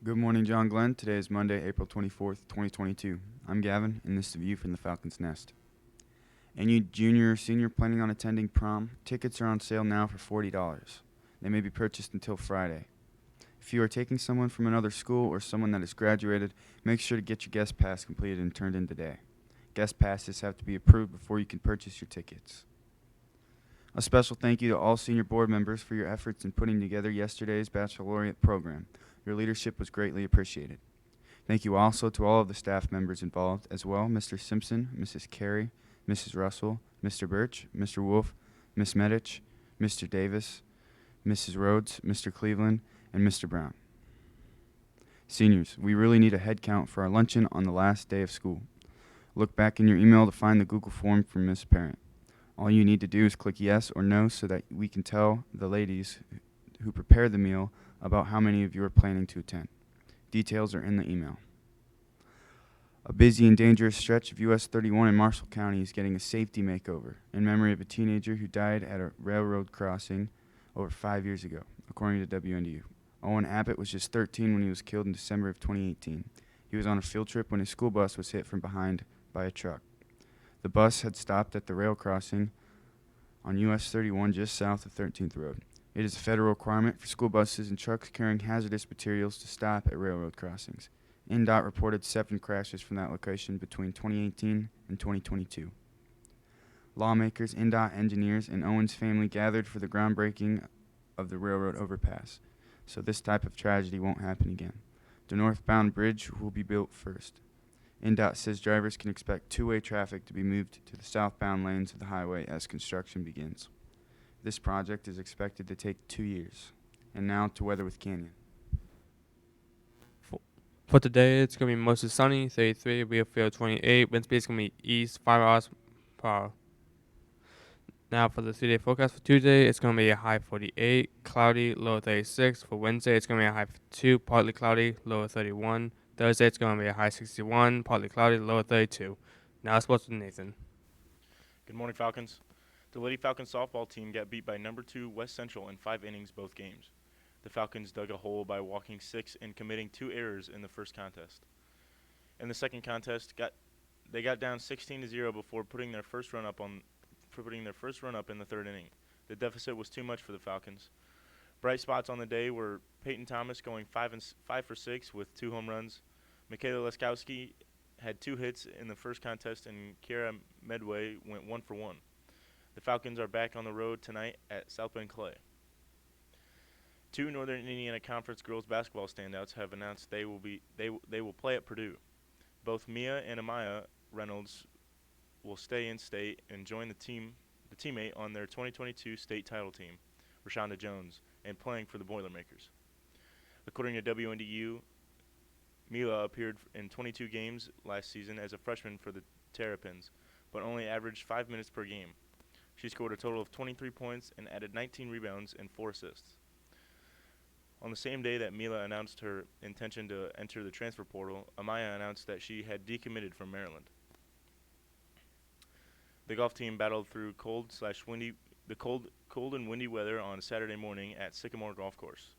Good morning, John Glenn. Today is Monday, April 24th, 2022. I'm Gavin, and this is the view from the Falcon's Nest. And you junior or senior planning on attending prom, tickets are on sale now for $40. They may be purchased until Friday. If you are taking someone from another school or someone that has graduated, make sure to get your guest pass completed and turned in today. Guest passes have to be approved before you can purchase your tickets. A special thank you to all senior board members for your efforts in putting together yesterday's baccalaureate program. Your leadership was greatly appreciated. Thank you also to all of the staff members involved as well, Mr. Simpson, Mrs. Carey, Mrs. Russell, Mr. Birch, Mr. Wolf, Miss Medich, Mr. Davis, Mrs. Rhodes, Mr. Cleveland, and Mr. Brown. Seniors, we really need a head count for our luncheon on the last day of school. Look back in your email to find the Google form from Miss Parent. All you need to do is click yes or no so that we can tell the ladies who prepared the meal about how many of you are planning to attend. Details are in the email. A busy and dangerous stretch of US 31 in Marshall County is getting a safety makeover in memory of a teenager who died at a railroad crossing over 5 years ago, according to WNDU. Owen Abbott was just 13 when he was killed in December of 2018. He was on a field trip when his school bus was hit from behind by a truck. The bus had stopped at the rail crossing on US 31 just south of 13th Road. It is a federal requirement for school buses and trucks carrying hazardous materials to stop at railroad crossings. NDOT reported 7 crashes from that location between 2018 and 2022. Lawmakers, NDOT engineers, and Owen's family gathered for the groundbreaking of the railroad overpass, so this type of tragedy won't happen again. The northbound bridge will be built first. NDOT says drivers can expect two-way traffic to be moved to the southbound lanes of the highway as construction begins. This project is expected to take 2 years. And now to weather with Canyon. For today, it's going to be mostly sunny, 33, real feel 28, wind speed is going to be east, 5 miles per hour. Now for the 3-day forecast for Tuesday, it's going to be a high 48, cloudy, low 36. For Wednesday, it's going to be a high 52, partly cloudy, low 31. Thursday, it's going to be a high 61, partly cloudy, low 32. Now sports with Nathan. Good morning, Falcons. The Lady Falcons softball team got beat by number 2 West Central in 5 innings both games. The Falcons dug a hole by walking 6 and committing 2 errors in the first contest. In the second contest, they got down 16-0 before putting their first run up in the third inning. The deficit was too much for the Falcons. Bright spots on the day were Peyton Thomas going 5 for 6 with 2 home runs. Michaela Leskowski had 2 hits in the first contest, and Kiera Medway went 1 for 1. The Falcons are back on the road tonight at South Bend Clay. 2 Northern Indiana Conference girls basketball standouts have announced they will play at Purdue. Both Mia and Amaya Reynolds will stay in state and join the teammate on their 2022 state title team, Rashonda Jones, and playing for the Boilermakers. According to WNDU, Mila appeared in 22 games last season as a freshman for the Terrapins, but only averaged 5 minutes per game. She scored a total of 23 points and added 19 rebounds and 4 assists. On the same day that Mila announced her intention to enter the transfer portal, Amaya announced that she had decommitted from Maryland. The golf team battled through cold and windy weather on Saturday morning at Sycamore Golf Course,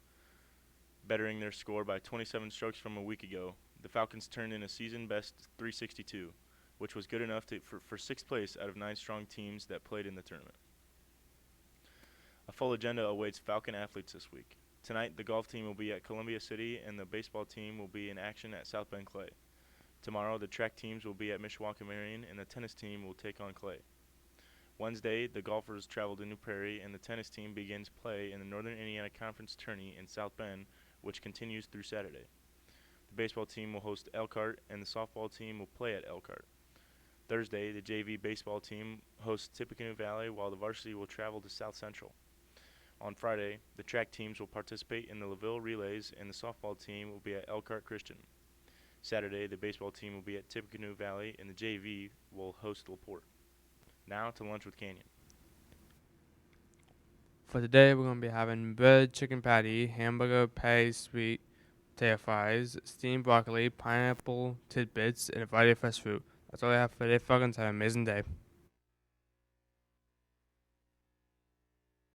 bettering their score by 27 strokes from a week ago. The Falcons turned in a season-best 362, which was good enough for 6th place out of 9 strong teams that played in the tournament. A full agenda awaits Falcon athletes this week. Tonight, the golf team will be at Columbia City, and the baseball team will be in action at South Bend Clay. Tomorrow, the track teams will be at Mishawaka Marion, and the tennis team will take on Clay. Wednesday, the golfers travel to New Prairie, and the tennis team begins play in the Northern Indiana Conference Tourney in South Bend, which continues through Saturday. The baseball team will host Elkhart, and the softball team will play at Elkhart. Thursday, the JV baseball team hosts Tippecanoe Valley, while the varsity will travel to South Central. On Friday, the track teams will participate in the LaVille Relays, and the softball team will be at Elkhart Christian. Saturday, the baseball team will be at Tippecanoe Valley, and the JV will host LaPorte. Now to lunch with Canyon. For today, we're going to be having bread, chicken patty, hamburger, patty, sweet potato fries, steamed broccoli, pineapple tidbits, and a variety of fresh fruit. That's all I have for today, Falcons. Have an amazing day.